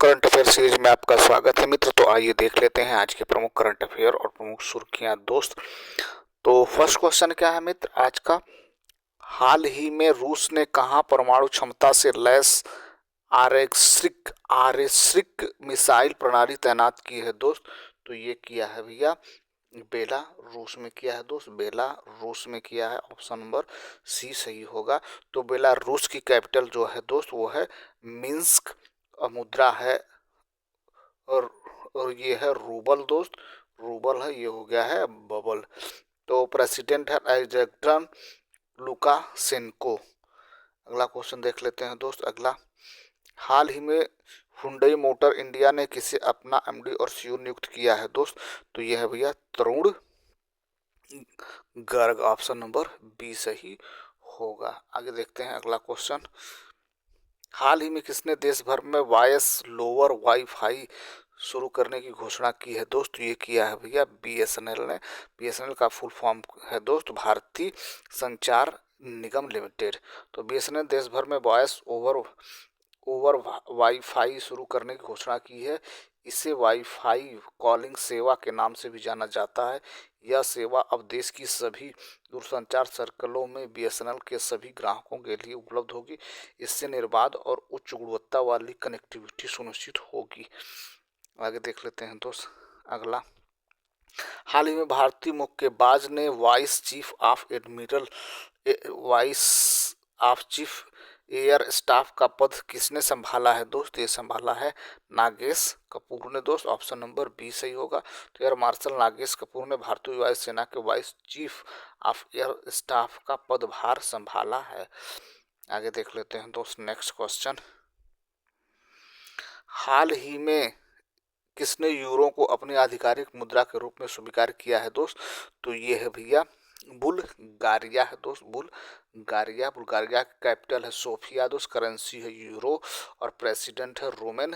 Current affair series में आपका स्वागत है मित्र। तो आइए देख लेते हैं आज के प्रमुख करंट अफेयर और प्रमुख सुर्खियां दोस्त। तो फर्स्ट क्वेश्चन क्या है मित्र आज का? हाल ही में रूस ने कहां परमाणु क्षमता से लैस आरेस्रिक मिसाइल प्रणाली तैनात की है दोस्त? तो ये किया है भैया बेला रूस में किया है दोस्त। बेला रूस में किया है, ऑप्शन नंबर सी सही होगा। तो बेला रूस की कैपिटल जो है दोस्त वो है मिन्स्क और मुद्रा है और ये है रूबल दोस्त। रूबल है, ये हो गया है बबल। तो प्रेसिडेंट है एलेक्जेंडर लुकाशेंको। अगला क्वेश्चन देख लेते हैं दोस्त। अगला, हाल ही में हुंडई मोटर इंडिया ने किसे अपना एमडी और सीईओ नियुक्त किया है दोस्त? तो यह है भैया तरुण गर्ग, ऑप्शन नंबर बी सही होगा। आगे देखते हैं अगला क्वेश्चन। हाल ही में किसने देश भर में वॉयस लोअर वाईफाई शुरू करने की घोषणा की है दोस्त? ये किया है भैया बीएसएनएल ने। बीएसएनएल का फुल फॉर्म है दोस्त भारतीय संचार निगम लिमिटेड। तो बीएसएनएल देश भर में वॉयस ओवर वाईफाई शुरू करने की घोषणा की है। इसे वाईफाई कॉलिंग सेवा के नाम से भी जाना जाता है। यह सेवा अब देश की सभी दूरसंचार सर्कलों में बीएसएनएल के सभी ग्राहकों के लिए उपलब्ध होगी। इससे निर्बाध और उच्च गुणवत्ता वाली कनेक्टिविटी सुनिश्चित होगी। आगे देख लेते हैं दोस्त। अगला, हाल ही में भारतीय मुक्केबाज ने वाइस चीफ एयर स्टाफ का पद किसने संभाला है दोस्त? ये संभाला है नागेश कपूर ने दोस्त, ऑप्शन नंबर बी सही होगा। तो एयर मार्शल नागेश कपूर ने भारतीय वायुसेना के vice chief of air staff का पदभार संभाला है। आगे देख लेते हैं दोस्त नेक्स्ट क्वेश्चन। हाल ही में किसने यूरो को अपनी आधिकारिक मुद्रा के रूप में स्वीकार किया है दोस्त? तो ये है भैया बुल्गारिया है दोस्त। बुल्गारिया की कैपिटल है सोफिया दोस्त। करेंसी है यूरो और प्रेसिडेंट है रोमेन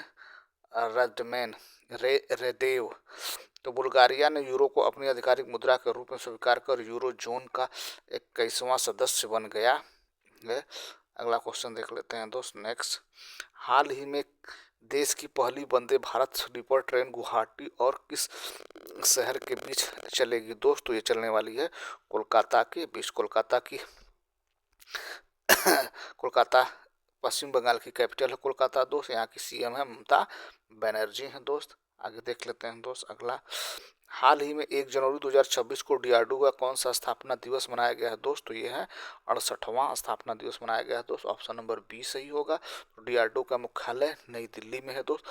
रेदेव। तो बुल्गारिया ने यूरो को अपनी आधिकारिक मुद्रा के रूप में स्वीकार कर यूरो जोन का 21वां सदस्य बन गया है। अगला क्वेश्चन देख लेते हैं दोस्त नेक्स्ट। हाल ही में देश की पहली वंदे भारत स्लीपर ट्रेन गुवाहाटी और किस शहर के बीच चलेगी दोस्त? तो ये चलने वाली है कोलकाता के बीच। कोलकाता पश्चिम बंगाल की कैपिटल है कोलकाता दोस्त। यहाँ की सीएम है ममता बनर्जी हैं दोस्त। आगे देख लेते हैं दोस्त अगला, हाल ही में 1 जनवरी 2026 को डीआरडीओ का कौन सा स्थापना दिवस मनाया गया है दोस्त? तो ये है 68वां स्थापना दिवस मनाया गया है दोस्त, ऑप्शन नंबर बी सही होगा। तो डीआरडीओ का मुख्यालय नई दिल्ली में है दोस्त।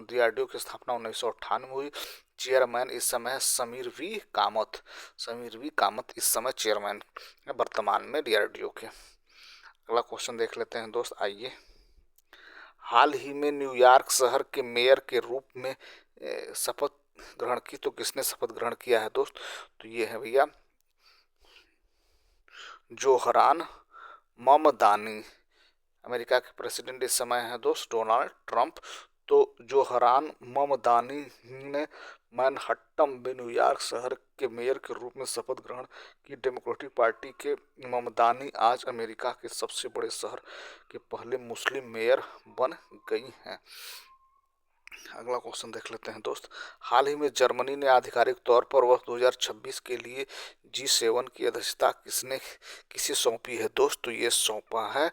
डीआरडीओ की स्थापना 1998 में हुई। चेयरमैन इस समय है समीर वी कामत इस समय चेयरमैन है वर्तमान में डीआरडीओ के। अगला क्वेश्चन देख लेते हैं दोस्त आइए। हाल ही में न्यूयॉर्क शहर के मेयर के रूप में शपथ ग्रहण की, तो किसने शपथ ग्रहण किया है दोस्त? तो ये है भैया जोहरान ममदानी। अमेरिका के प्रेसिडेंट इस समय है दोस्त डोनाल्ड ट्रंप। तो जोहरान ममदानी ने मैनहट्टन में न्यूयॉर्क शहर के मेयर के रूप में शपथ ग्रहण की। डेमोक्रेटिक पार्टी के ममदानी आज अमेरिका के सबसे बड़े शहर के पहले मुस्लिम मेयर बन गई हैं। अगला क्वेश्चन देख लेते हैं दोस्त। हाल ही में जर्मनी ने आधिकारिक तौर पर वर्ष 2026 के लिए G7 की अध्यक्षता किसे सौंपी है दोस्त? तो ये सौंपा है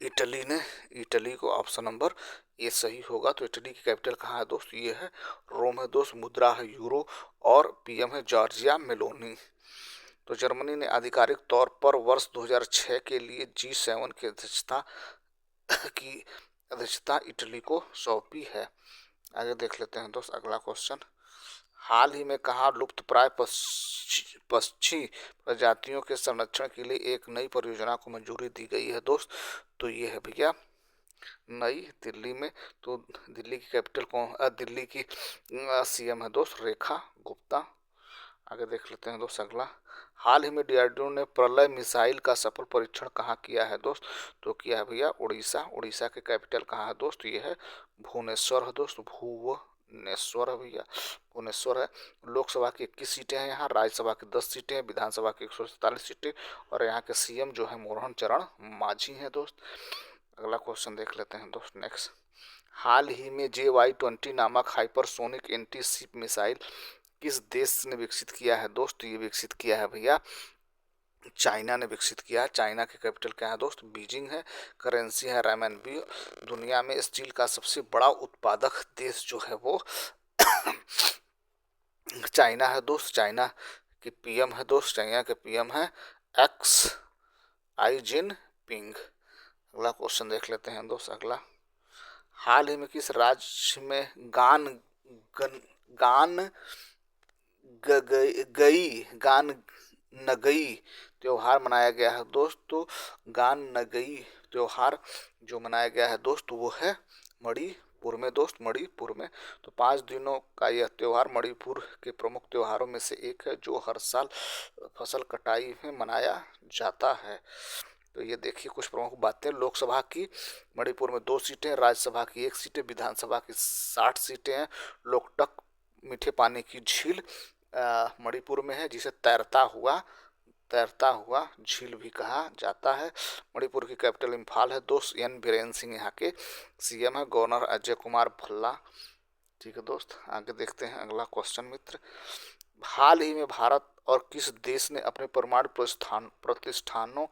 इटली ने। इटली को, ऑप्शन नंबर ए सही होगा। तो इटली की कैपिटल कहाँ है दोस्त? ये है रोम है दोस्त। मुद्रा है यूरो और पीएम है जॉर्जिया मेलोनी। तो जर्मनी ने आधिकारिक तौर पर वर्ष 2006 के लिए G7 की अध्यक्षता इटली को सौंपी है। आगे देख लेते हैं दोस्त अगला क्वेश्चन। हाल ही में कहाँ लुप्तप्राय पक्षी प्रजातियों के संरक्षण के लिए एक नई परियोजना को मंजूरी दी गई है दोस्त? तो ये है भैया नई दिल्ली में। तो दिल्ली की कैपिटल दिल्ली की सीएम है दोस्त रेखा गुप्ता। आगे देख लेते हैं दोस्त अगला। हाल ही में डीआरडीओ ने प्रलय मिसाइल का सफल परीक्षण कहाँ किया है दोस्त? तो किया है भैया उड़ीसा के कैपिटल कहाँ है दोस्त? ये है भुवनेश्वर है दोस्त। भुवनेश्वर है भैया, भुवनेश्वर है। लोकसभा की 21 सीटें हैं यहाँ, राज्यसभा की 10 सीटें हैं, विधानसभा की 147 सीटें और यहाँ के सीएम जो है मोहन चरण मांझी हैं दोस्त। अगला क्वेश्चन देख लेते हैं दोस्त नेक्स्ट। हाल ही में JY-20 नामक हाइपरसोनिक एंटी शिप मिसाइल किस देश ने विकसित किया है दोस्त? ये विकसित किया है भैया चाइना ने विकसित किया है। चाइना की कैपिटल क्या है दोस्त? बीजिंग है। करेंसी है RMB। दुनिया में स्टील का सबसे बड़ा उत्पादक देश जो है वो चाइना है दोस्त। चाइना की PM है दोस्त, चाइना के PM है एक्स आई जिनपिंग। अगला क्वेश्चन देख लेते हैं दोस्त। अगला, हाल ही में किस राज्य में गान गान नगई त्योहार मनाया गया है दोस्त? तो गान नगई त्योहार जो मनाया गया है दोस्त वो है मणिपुर में दोस्त, मणिपुर में। तो 5 दिनों का यह त्योहार मणिपुर के प्रमुख त्योहारों में से एक है जो हर साल फसल कटाई में मनाया जाता है। तो ये देखिए कुछ प्रमुख बातें। लोकसभा की मणिपुर में 2 सीटें, राज्यसभा की 1 सीटें, विधानसभा की 60 सीटें हैं। लोकटक मीठे पानी की झील मणिपुर में है जिसे तैरता हुआ झील भी कहा जाता है। मणिपुर की कैपिटल इम्फाल है दोस्त। N बीरेन सिंह यहाँ के CM है। गवर्नर अजय कुमार भल्ला। ठीक है दोस्त, आगे देखते हैं अगला क्वेश्चन मित्र। हाल ही में भारत और किस देश ने अपने परमाणु प्रतिष्ठानों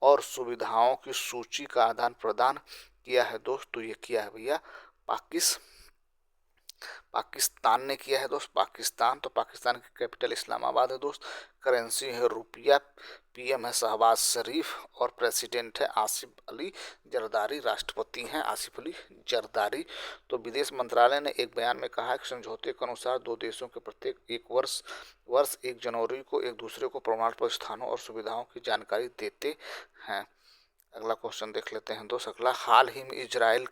और सुविधाओं की सूची का आदान प्रदान किया है दोस्त? तो ये किया है भैया पाकिस्तान ने किया है दोस्त। पाकिस्तान, तो पाकिस्तान की कैपिटल इस्लामाबाद है दोस्त। करेंसी है रुपया। PM है शहबाज शरीफ और प्रेसिडेंट है आसिफ अली जरदारी, राष्ट्रपति हैं आसिफ अली जरदारी। तो विदेश मंत्रालय ने एक बयान में कहा है कि समझौते के अनुसार 2 देशों के प्रत्येक 1 वर्ष 1 जनवरी को एक दूसरे को परमाणु प्रतिष्ठानों और सुविधाओं की जानकारी देते हैं। अगला क्वेश्चन देख लेते हैं दोस्त। अगला, हाल ही में इजराइल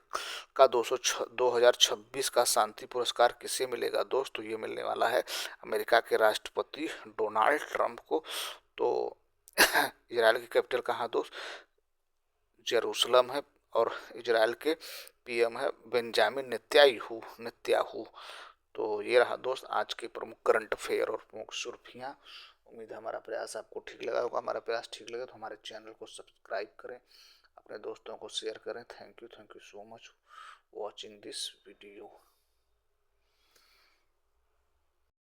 का 2026 का शांति पुरस्कार किसे मिलेगा दोस्त? तो ये मिलने वाला है अमेरिका के राष्ट्रपति डोनाल्ड ट्रंप को। तो इजराइल की कैपिटल कहाँ दोस्त? जेरूसलम है। और इजराइल के PM है बेंजामिन नेतन्याहू। तो ये रहा दोस्त आज के प्रमुख करंट अफेयर और प्रमुख सुर्खियाँ। उम्मीद है हमारा प्रयास आपको ठीक लगा होगा। हमारा प्रयास ठीक लगे तो हमारे चैनल को सब्सक्राइब करें, अपने दोस्तों को शेयर करें। Thank you so much watching this video.